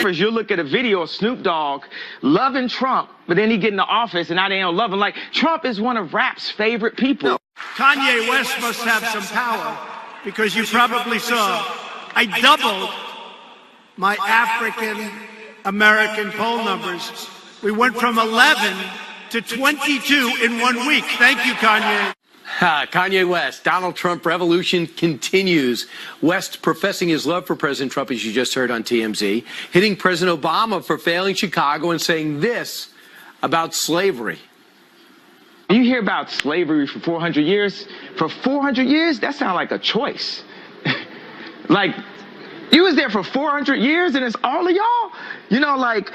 rappers, you'll look at a video of Snoop Dogg loving Trump, but then he get in the office and now they don't love him. Like, Trump is one of rap's favorite people. Kanye West must have some power, because you probably saw I doubled my African American poll numbers. We went from 11 to 22 in 1 week. Thank you, Kanye. Kanye West, Donald Trump revolution continues. West professing his love for President Trump, as you just heard on TMZ, hitting President Obama for failing Chicago and saying this about slavery. You hear about slavery for 400 years. For 400 years, that sounds like a choice. Like, you was there for 400 years and it's all of y'all? You know, like,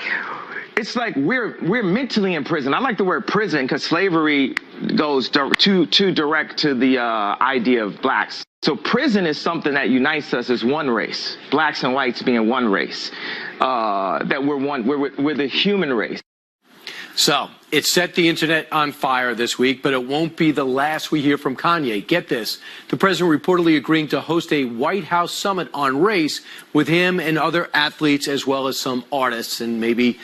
it's like we're mentally in prison. I like the word prison because slavery goes too direct to the idea of blacks. So prison is something that unites us as one race, blacks and whites being one race, that we're the human race. So it set the internet on fire this week, but it won't be the last we hear from Kanye. Get this. The president reportedly agreeing to host a White House summit on race with him and other athletes, as well as some artists and maybe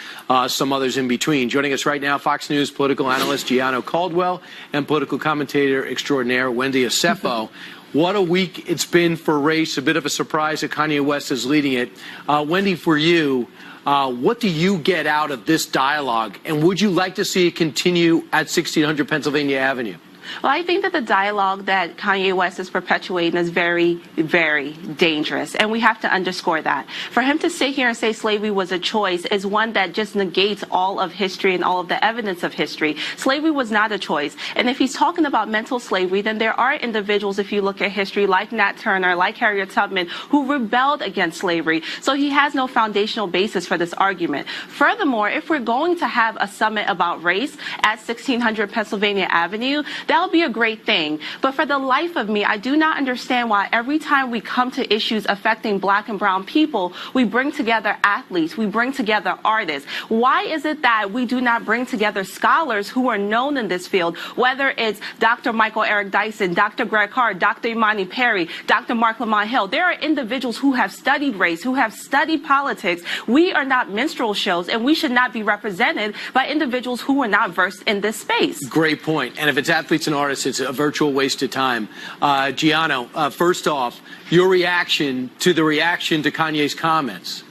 some others in between. Joining us right now, Fox News political analyst Gianno Caldwell and political commentator extraordinaire Wendy Osefo. What a week it's been for race. A bit of a surprise that Kanye West is leading it. Wendy, for you, what do you get out of this dialogue, and would you like to see it continue at 1600 Pennsylvania Avenue? Well, I think that the dialogue that Kanye West is perpetuating is very, very dangerous, and we have to underscore that. For him to sit here and say slavery was a choice is one that just negates all of history and all of the evidence of history. Slavery was not a choice, and if he's talking about mental slavery, then there are individuals, if you look at history, like Nat Turner, like Harriet Tubman, who rebelled against slavery. So he has no foundational basis for this argument. Furthermore, if we're going to have a summit about race at 1600 Pennsylvania Avenue, that'll be a great thing. But for the life of me, I do not understand why every time we come to issues affecting black and brown people, we bring together athletes, we bring together artists. Why is it that we do not bring together scholars who are known in this field, whether it's Dr. Michael Eric Dyson, Dr. Greg Hart, Dr. Imani Perry, Dr. Mark Lamont Hill? There are individuals who have studied race, who have studied politics. We are not minstrel shows, and we should not be represented by individuals who are not versed in this space. Great point. And if it's athletes and artists, it's a virtual waste of time. Gianno, first off, your reaction to Kanye's comments.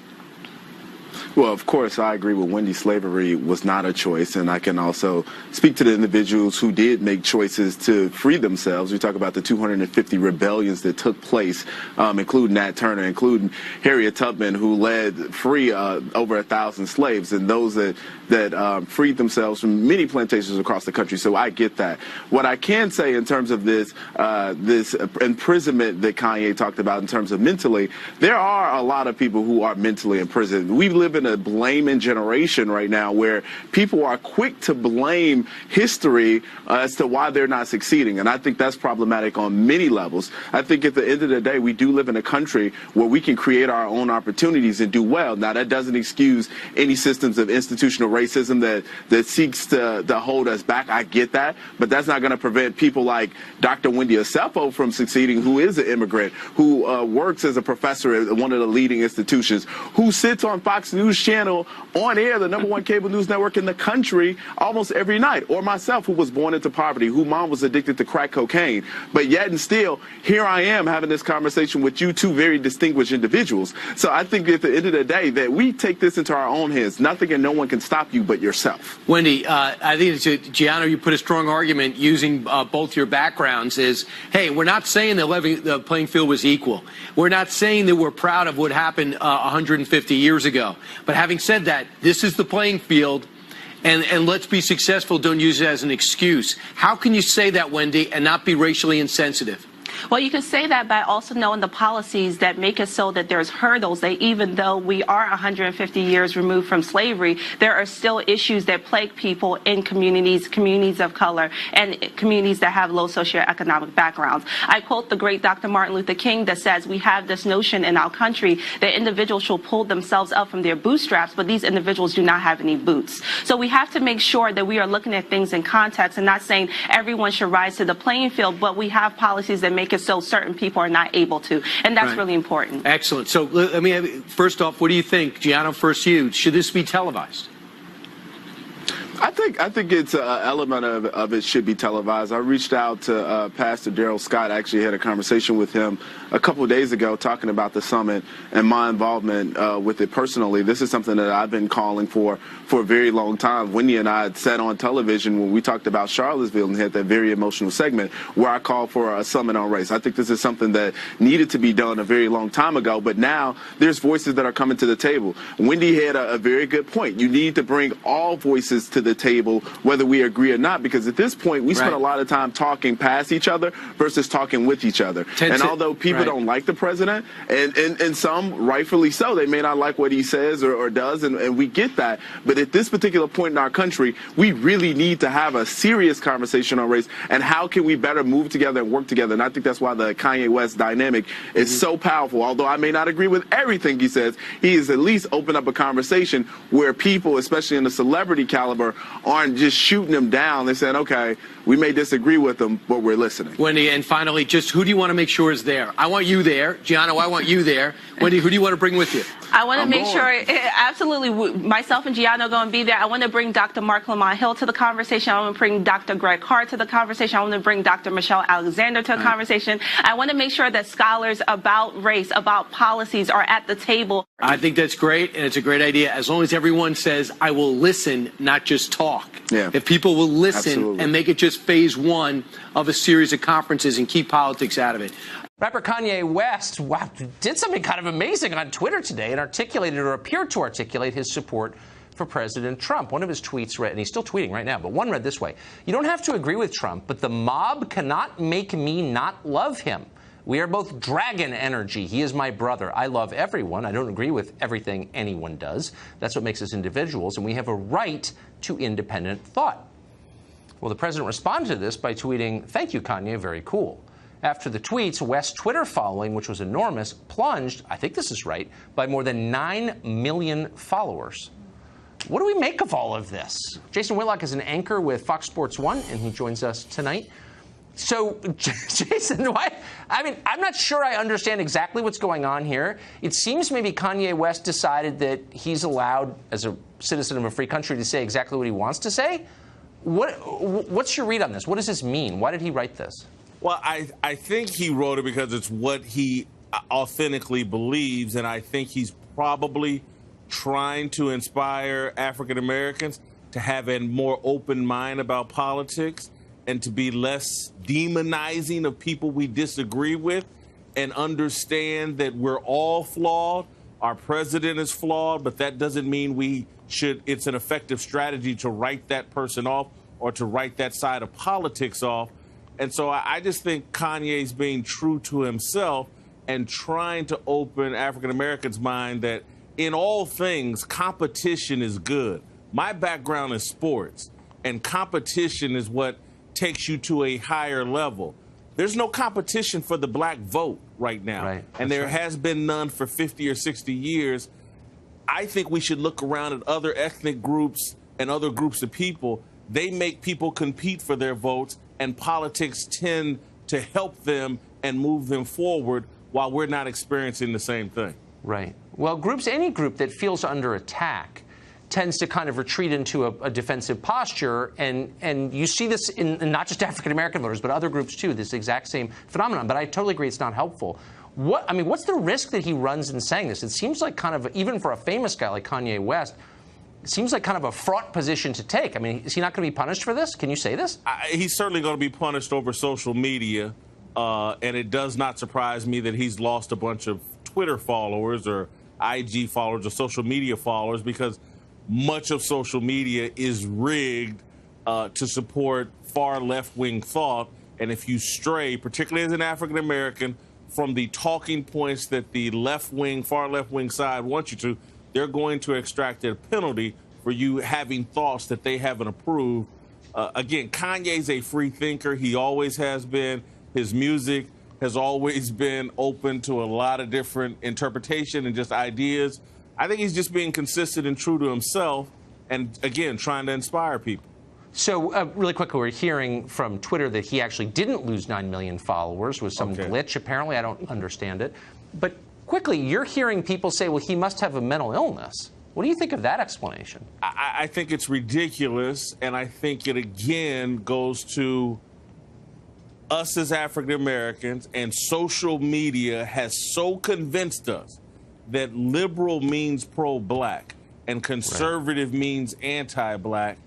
Well, of course, I agree with Wendy. Slavery was not a choice, and I can also speak to the individuals who did make choices to free themselves. We talk about the 250 rebellions that took place, including Nat Turner, including Harriet Tubman, who led free over 1,000 slaves, and those that freed themselves from many plantations across the country. So I get that. What I can say in terms of this imprisonment that Kanye talked about in terms of mentally, there are a lot of people who are mentally imprisoned. We live in a blaming generation right now where people are quick to blame history as to why they're not succeeding. And I think that's problematic on many levels. I think at the end of the day, we do live in a country where we can create our own opportunities and do well. Now, that doesn't excuse any systems of institutional racism that seeks to hold us back. I get that. But that's not going to prevent people like Dr. Wendy Osefo from succeeding, who is an immigrant, who works as a professor at one of the leading institutions, who sits on Fox News Channel on air, the #1 cable news network in the country, almost every night. Or myself, who was born into poverty, whose mom was addicted to crack cocaine. But yet and still, here I am having this conversation with you two very distinguished individuals. So I think at the end of the day that we take this into our own hands. Nothing and no one can stop you but yourself. Wendy, I think Gianno, you put a strong argument using both your backgrounds is, hey, we're not saying the playing field was equal. We're not saying that we're proud of what happened 150 years ago. But having said that, this is the playing field, and let's be successful. Don't use it as an excuse. How can you say that, Wendy, and not be racially insensitive? Well, you can say that by also knowing the policies that make it so that there's hurdles, that even though we are 150 years removed from slavery, there are still issues that plague people in communities of color, and communities that have low socioeconomic backgrounds. I quote the great Dr. Martin Luther King that says we have this notion in our country that individuals should pull themselves up from their bootstraps, but these individuals do not have any boots. So we have to make sure that we are looking at things in context and not saying everyone should rise to the playing field, but we have policies that make because so certain people are not able to. And that's Right. really important. Excellent. So let me first off, what do you think? Gianno, first you. Should this be televised? I think it's an element of it should be televised. I reached out to Pastor Daryl Scott. I actually had a conversation with him a couple of days ago talking about the summit and my involvement with it personally. This is something that I've been calling for a very long time. Wendy and I had said on television when we talked about Charlottesville and had that very emotional segment where I called for a summit on race. I think this is something that needed to be done a very long time ago, but now there's voices that are coming to the table. Wendy had a very good point. You need to bring all voices to the table, whether we agree or not, because at this point we spend a lot of time talking past each other versus talking with each other. And although people don't like the president, and some rightfully so, they may not like what he says or does, and we get that. But at this particular point in our country, we really need to have a serious conversation on race and how can we better move together and work together. And I think that's why the Kanye West dynamic is so powerful. Although I may not agree with everything he says, he has at least opened up a conversation where people, especially in the celebrity caliber, aren't just shooting him down. They're saying, okay, we may disagree with them, but we're listening. Wendy, and finally, just who do you want to make sure is there? I want you there. Gianno, I want you there. Wendy, who do you want to bring with you? I want to make sure, absolutely, myself and Gianno are going to be there. I want to bring Dr. Mark Lamont Hill to the conversation. I want to bring Dr. Greg Hart to the conversation. I want to bring Dr. Michelle Alexander to the conversation. I want to make sure that scholars about race, about policies are at the table. I think that's great, and it's a great idea, as long as everyone says, I will listen, not just talk. Yeah. If people will listen and make it just phase one of a series of conferences and keep politics out of it. Rapper Kanye West did something kind of amazing on Twitter today and articulated or appeared to articulate his support for President Trump. One of his tweets read, and he's still tweeting right now, but one read this way: "You don't have to agree with Trump, but the mob cannot make me not love him. We are both dragon energy. He is my brother. I love everyone. I don't agree with everything anyone does. That's what makes us individuals, and we have a right to independent thought." Well, the president responded to this by tweeting, "Thank you, Kanye, very cool." After the tweets, West's Twitter following, which was enormous, plunged, I think this is right, by more than 9 million followers. What do we make of all of this? Jason Whitlock is an anchor with Fox Sports 1, and he joins us tonight. So, Jason, I'm not sure I understand exactly what's going on here. It seems maybe Kanye West decided that he's allowed, as a citizen of a free country, to say exactly what he wants to say. What's your read on this? What does this mean? Why did he write this? Well, I think he wrote it because it's what he authentically believes, and I think he's probably trying to inspire African Americans to have a more open mind about politics and to be less demonizing of people we disagree with and understand that we're all flawed. Our president is flawed, but that doesn't mean it's an effective strategy to write that person off or to write that side of politics off. And so I just think Kanye's being true to himself and trying to open African Americans' mind that in all things, competition is good. My background is sports, and competition is what takes you to a higher level. There's no competition for the black vote right now, right. And there has been none for 50 or 60 years. I think we should look around at other ethnic groups and other groups of people. They make people compete for their votes, and politics tend to help them and move them forward while we're not experiencing the same thing. Right. Well, any group that feels under attack tends to kind of retreat into a defensive posture, and you see this in not just African-American voters, but other groups too, this exact same phenomenon. But I totally agree it's not helpful. What's the risk that he runs in saying this? It seems like kind of, even for a famous guy like Kanye West, it seems like kind of a fraught position to take. I mean, is he not going to be punished for this? Can you say this? He's certainly going to be punished over social media, and it does not surprise me that he's lost a bunch of Twitter followers or IG followers or social media followers, because much of social media is rigged to support far left-wing thought. And if you stray, particularly as an African American, from the talking points that the left-wing, far left-wing side wants you to, they're going to extract a penalty for you having thoughts that they haven't approved. Again, Kanye's a free thinker. He always has been. His music has always been open to a lot of different interpretation and just ideas. I think he's just being consistent and true to himself and, again, trying to inspire people. So really quickly, we're hearing from Twitter that he actually didn't lose 9 million followers with some glitch. Apparently, I don't understand it. But quickly, you're hearing people say, well, he must have a mental illness. What do you think of that explanation? I think it's ridiculous, and I think it again goes to us as African Americans, and social media has so convinced us that liberal means pro-black and conservative means anti-black,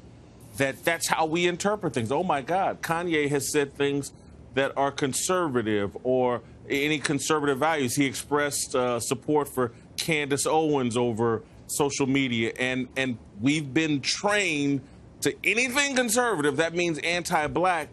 that's how we interpret things. Oh my God, Kanye has said things that are conservative or any conservative values. He expressed support for Candace Owens over social media, and we've been trained to anything conservative, that means anti-black.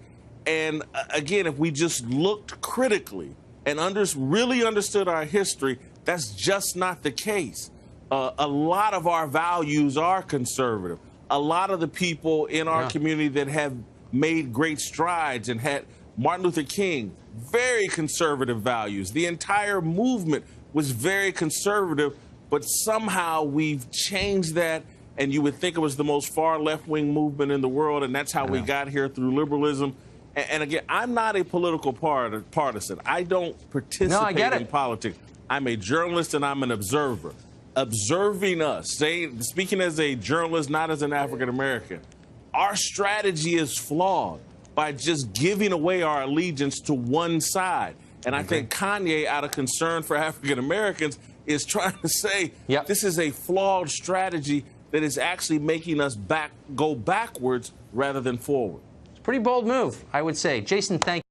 And again, if we just looked critically and really understood our history, that's just not the case. A lot of our values are conservative. A lot of the people in our community that have made great strides and had Martin Luther King, very conservative values. The entire movement was very conservative, but somehow we've changed that, and you would think it was the most far left-wing movement in the world, and that's how we got here through liberalism. And again, I'm not a political partisan. I don't participate in politics. I'm a journalist and I'm an observer. Observing us, speaking as a journalist, not as an African American, our strategy is flawed by just giving away our allegiance to one side. And I think Kanye, out of concern for African Americans, is trying to say this is a flawed strategy that is actually making us go backwards rather than forward. Pretty bold move, I would say. Jason, thank you.